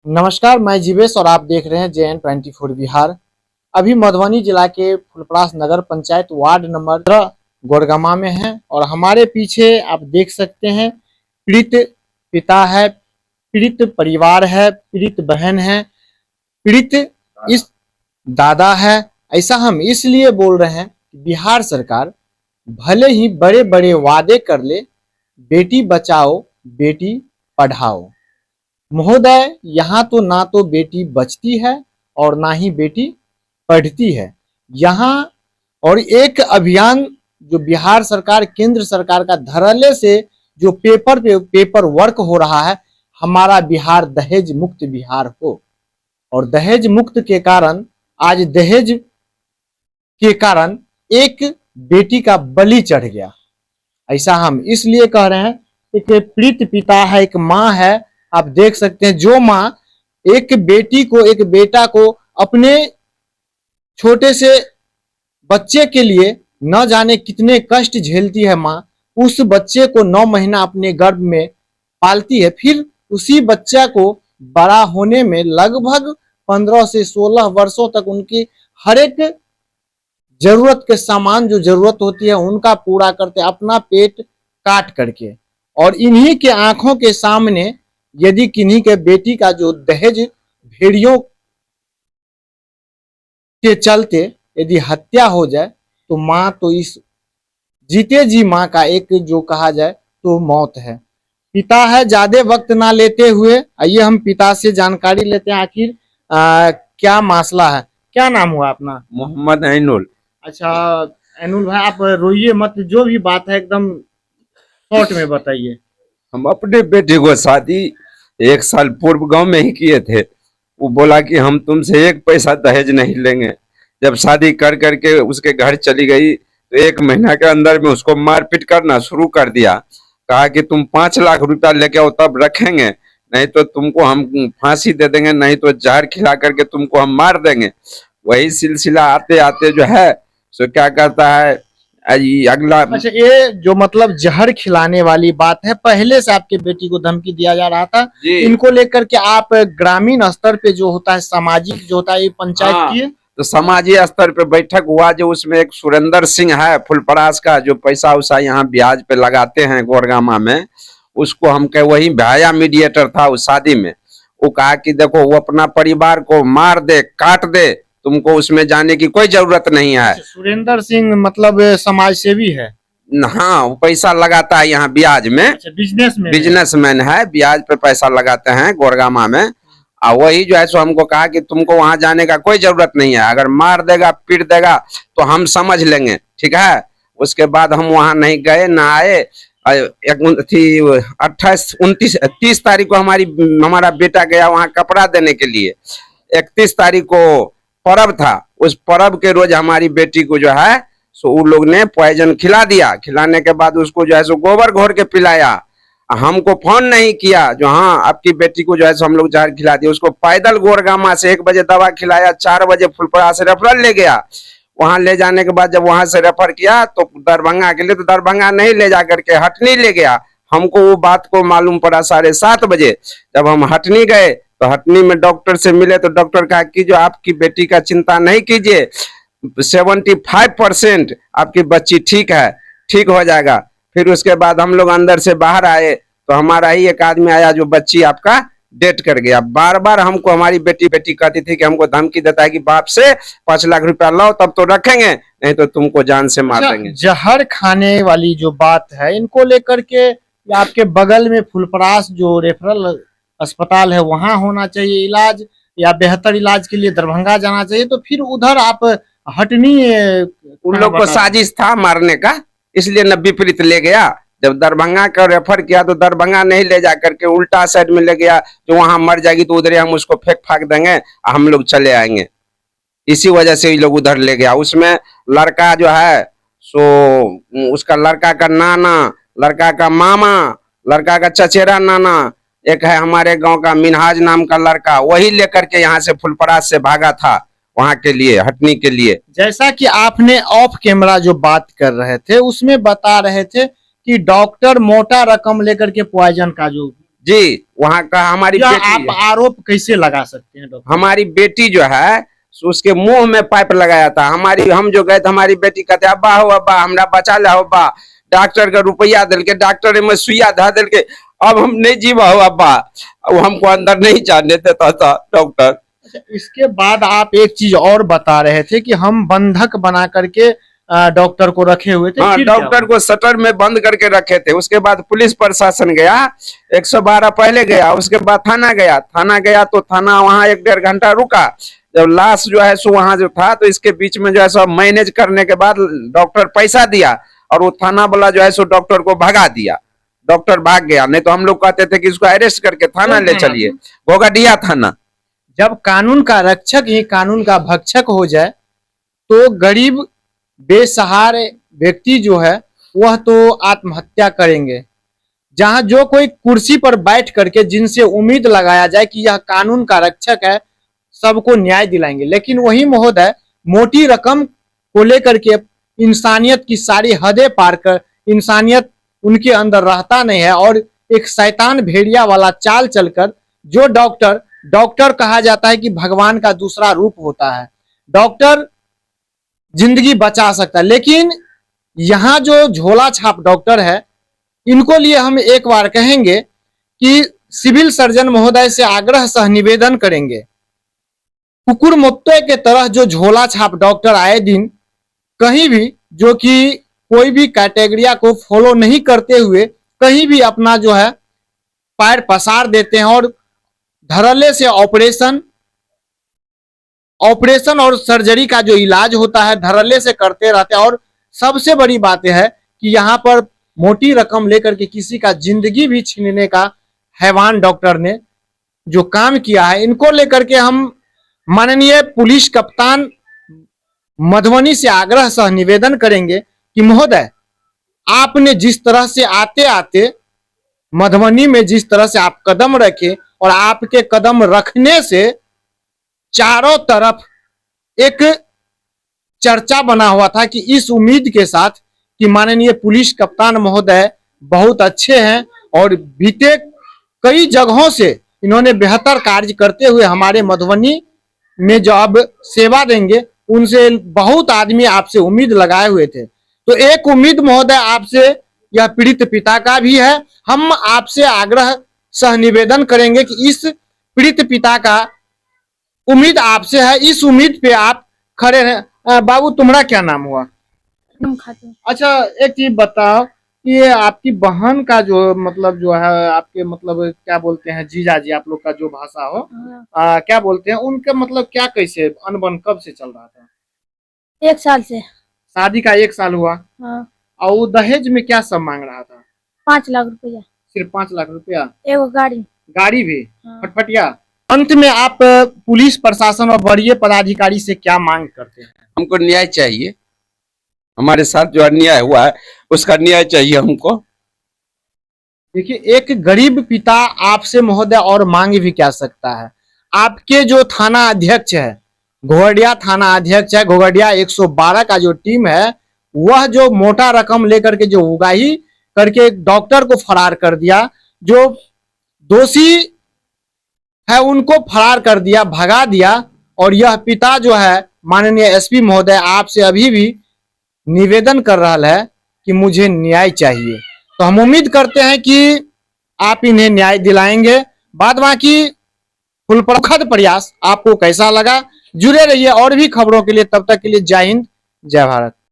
नमस्कार, मैं जीवेश और आप देख रहे हैं JN24 बिहार। अभी मधुबनी जिला के फुलपरास नगर पंचायत वार्ड नंबर 13 गोड़गमा में हैं और हमारे पीछे आप देख सकते हैं पीड़ित पिता है, पीड़ित परिवार है, पीड़ित बहन है, पीड़ित इस दादा है। ऐसा हम इसलिए बोल रहे हैं कि बिहार सरकार भले ही बड़े बड़े वादे कर ले, बेटी बचाओ बेटी पढ़ाओ, महोदय यहाँ तो ना तो बेटी बचती है और ना ही बेटी पढ़ती है यहाँ। और एक अभियान जो बिहार सरकार केंद्र सरकार का धड़ल्ले से जो पेपर वर्क हो रहा है, हमारा बिहार दहेज मुक्त बिहार हो। और दहेज मुक्त के कारण आज दहेज के कारण एक बेटी का बलि चढ़ गया। ऐसा हम इसलिए कह रहे हैं, एक पीड़ित पिता है, एक माँ है। आप देख सकते हैं जो माँ एक बेटी को, एक बेटा को अपने छोटे से बच्चे के लिए न जाने कितने कष्ट झेलती है माँ, उस बच्चे को 9 महीना अपने गर्भ में पालती है, फिर उसी बच्चा को बड़ा होने में लगभग 15 से 16 वर्षों तक उनकी हर एक जरूरत के सामान जो जरूरत होती है उनका पूरा करते, अपना पेट काट करके। और इन्हीं के आंखों के सामने यदि किन्हीं के बेटी का जो दहेज भेड़ियों के चलते यदि हत्या हो जाए तो माँ तो इस जीते जी माँ का एक जो कहा जाए तो मौत है। पिता है, ज्यादा वक्त ना लेते हुए आइए हम पिता से जानकारी लेते हैं आखिर क्या मसला है। क्या नाम हुआ अपना? मोहम्मद ऐनुल। अच्छा ऐनुल भाई, आप रोइए मत, जो भी बात है एकदम शॉर्ट में बताइए। हम अपने बेटे को शादी 1 साल पूर्व गांव में ही किए थे। वो बोला कि हम तुमसे 1 पैसा दहेज नहीं लेंगे। जब शादी कर करके उसके घर चली गई तो 1 महीना के अंदर में उसको मारपीट करना शुरू कर दिया। कहा कि तुम 5 लाख रुपया लेके आओ तब रखेंगे, नहीं तो तुमको हम फांसी दे देंगे, नहीं तो जहर खिला करके तुमको हम मार देंगे। वही सिलसिला आते आते जो है सो क्या करता है अगला। अच्छा, ये जो मतलब जहर खिलाने वाली बात है, पहले से आपके बेटी को धमकी दिया जा रहा था? इनको लेकर के आप ग्रामीण स्तर पे जो होता है, सामाजिक जो होता है, ये पंचायत की तो समाजीय स्तर पे बैठक हुआ, जो उसमें एक सुरेंद्र सिंह है फुलपरास का, जो पैसा उसा यहाँ ब्याज पे लगाते हैं गोरगामा में, उसको हम कहे वही भाया मीडिएटर था उस शादी में। वो कहा कि देखो वो अपना परिवार को मार दे काट दे, तुमको उसमें जाने की कोई जरूरत नहीं है। सुरेंद्र सिंह मतलब समाज सेवी है? हाँ, वो पैसा लगाता है यहाँ ब्याज में। अच्छा, बिजनेसमैन है, ब्याज पे पैसा लगाते हैं गोरगामा में। और वही जो है सो हमको कहा कि तुमको वहां जाने का कोई जरूरत नहीं है, अगर मार देगा पीट देगा तो हम समझ लेंगे, ठीक है। उसके बाद हम वहां नहीं गए ना आए। 28, 29, 30 तारीख को हमारा बेटा गया वहां कपड़ा देने के लिए। 31 तारीख को पर्व था, उस पर्व के रोज हमारी बेटी को जो है सो उन लोग ने पॉइजन खिला दिया। खिलाने के बाद उसको जो है सो गोबर घोर के पिलाया। हमको फोन नहीं किया जो हाँ आपकी बेटी को जो है सो हम लोग जहर खिला दिया। उसको पैदल गोरगामा से 1 बजे दवा खिलाया, 4 बजे फुलपरास से रेफरल ले गया। वहां ले जाने के बाद जब वहां से रेफर किया तो दरभंगा के लिए, तो दरभंगा नहीं ले जा करके हटनी ले गया। हमको वो बात को मालूम पड़ा 7:30 बजे। जब हम हटनी गए तो हटनी में डॉक्टर से मिले तो डॉक्टर कहा कि जो आपकी बेटी का चिंता नहीं कीजिए, 75% आपकी बच्ची ठीक है, ठीक हो जाएगा। फिर उसके बाद हम लोग अंदर से बाहर आए तो हमारा ही एक आदमी आया जो बच्ची आपका डेट कर गया। बार बार हमको हमारी बेटी कहती थी कि हमको धमकी देता है कि बाप से 5 लाख रुपया लाओ तब तो रखेंगे, नहीं तो तुमको जान से मार देंगे। जहर खाने वाली जो बात है, इनको लेकर के आपके बगल में फुलपरास जो रेफरल अस्पताल है वहां होना चाहिए इलाज, या बेहतर इलाज के लिए दरभंगा जाना चाहिए, तो फिर उधर आप हटनी। उन लोग को साजिश था मारने का, इसलिए न विपरीत ले गया। जब दरभंगा का रेफर किया तो दरभंगा नहीं ले जा करके उल्टा साइड में ले गया, जो वहां मर जाएगी तो उधर हम उसको फेंक फाक देंगे, हम लोग चले आएंगे। इसी वजह से ये लोग उधर ले गया। उसमें लड़का जो है सो उसका लड़का का नाना, लड़का का मामा, लड़का का चचेरा नाना, एक है हमारे गांव का मिनहाज नाम का लड़का, वही लेकर के यहाँ से फुलपरास से भागा था वहां के लिए, हटनी के लिए। जैसा कि आपने ऑफ कैमरा जो बात कर रहे थे उसमें बता रहे थे कि डॉक्टर मोटा रकम लेकर के पॉइजन का जो जी वहाँ का हमारी या बेटी आप है। आरोप कैसे लगा सकते हैं डॉक्टर? हमारी बेटी जो है सो उसके मुंह में पाइप लगाया था। हम जो गए थे, हमारी बेटी कहते अब्बा हो अब्बा हमरा बचा ला हो अब्बा, डॉक्टर का रुपया दिल के, डॉक्टर में सुइया धा दिल के, अब हम नहीं जीवा हो अब्बा। अब हमको अंदर नहीं जाने देता था डॉक्टर। अच्छा, इसके बाद आप एक चीज और बता रहे थे कि हम बंधक बना करके डॉक्टर को रखे हुए थे, हाँ, फिर क्या डॉक्टर हुआ? को शटर में बंद करके रखे थे। उसके बाद पुलिस प्रशासन गया, 112 पहले गया, उसके बाद थाना गया तो थाना वहाँ 1-1.5 घंटा रुका। जब लाश जो है सो वहाँ जो था, तो इसके बीच में जो है सो मैनेज करने के बाद डॉक्टर पैसा दिया और वो थाना वाला जो है सो डॉक्टर को भगा दिया। डॉक्टर भाग गया, नहीं तो हम लोग कहते थे कि इसको अरेस्ट करके थाना कौन ले थाना चलिए, घोघडिया थाना। जब कानून का रक्षक ही कानून का भक्षक हो जाए तो गरीब बेसहारे व्यक्ति जो है वह तो आत्महत्या करेंगे। जहां जो कोई कुर्सी पर बैठ करके जिनसे उम्मीद लगाया जाए कि यह कानून का रक्षक है, सबको न्याय दिलाएंगे, लेकिन वही महोदय मोटी रकम को लेकर के इंसानियत की सारी हदें पार कर, इंसानियत उनके अंदर रहता नहीं है और एक शैतान भेड़िया वाला चाल चलकर जो डॉक्टर कहा जाता है कि भगवान का दूसरा रूप होता है, डॉक्टर जिंदगी बचा सकता है, लेकिन यहाँ जो झोला छाप डॉक्टर है इनको लिए हम एक बार कहेंगे कि सिविल सर्जन महोदय से आग्रह सह निवेदन करेंगे, कुकुर मुत्ते के तरह जो झोला छाप डॉक्टर आए दिन कहीं भी जो कि कोई भी कैटेगरिया को फॉलो नहीं करते हुए कहीं भी अपना जो है पैर पसार देते हैं और धड़ल्ले से ऑपरेशन और सर्जरी का जो इलाज होता है धड़ल्ले से करते रहते हैं। और सबसे बड़ी बात यह है कि यहाँ पर मोटी रकम लेकर के किसी का जिंदगी भी छीनने का हैवान डॉक्टर ने जो काम किया है, इनको लेकर के हम माननीय पुलिस कप्तान मधुबनी से आग्रह सह निवेदन करेंगे कि महोदय आपने जिस तरह से आते आते मधुबनी में जिस तरह से आप कदम रखे और आपके कदम रखने से चारों तरफ एक चर्चा बना हुआ था कि इस उम्मीद के साथ कि माननीय पुलिस कप्तान महोदय बहुत अच्छे हैं और बीते कई जगहों से इन्होंने बेहतर कार्य करते हुए हमारे मधुबनी में जो अब सेवा देंगे, उनसे बहुत आदमी आपसे उम्मीद लगाए हुए थे। तो एक उम्मीद महोदय आपसे यह पीड़ित पिता का भी है। हम आपसे आग्रह सह निवेदन करेंगे कि इस पीड़ित पिता का उम्मीद आपसे है, इस उम्मीद पे आप खड़े रहें। बाबू तुम्हारा क्या नाम हुआ? अच्छा, एक चीज बताओ कि ये आपकी बहन का जो मतलब जो है आपके मतलब क्या बोलते हैं, जीजा जी आप लोग का जो भाषा हो, क्या बोलते हैं उनका मतलब क्या, कैसे अनबन कब से चल रहा था? 1 साल से। शादी का 1 साल हुआ। हाँ। और वो दहेज में क्या सब मांग रहा था? 5 लाख रुपया। सिर्फ 5 लाख रुपया? एगो गाड़ी। गाड़ी भी? हाँ। फटफटिया? अंत में आप पुलिस प्रशासन और वरीय पदाधिकारी से क्या मांग करते हैं? हमको न्याय चाहिए, हमारे साथ जो अन्याय हुआ है उसका न्याय चाहिए हमको। देखिए, एक गरीब पिता आपसे महोदय और मांग भी क्या सकता है। आपके जो थाना अध्यक्ष है, घोघडिया थाना अध्यक्ष है, घोघडिया 112 का जो टीम है, वह जो मोटा रकम लेकर के जो उगाही करके डॉक्टर को फरार कर दिया, जो दोषी है उनको फरार कर दिया, भगा दिया। और यह पिता जो है माननीय एसपी महोदय आपसे अभी भी निवेदन कर रहा है कि मुझे न्याय चाहिए। तो हम उम्मीद करते हैं कि आप इन्हें न्याय दिलाएंगे। बाद बाकी फुलप्रखद प्रयास आपको कैसा लगा, जुड़े रहिए और भी खबरों के लिए। तब तक के लिए जय हिंद, जय भारत।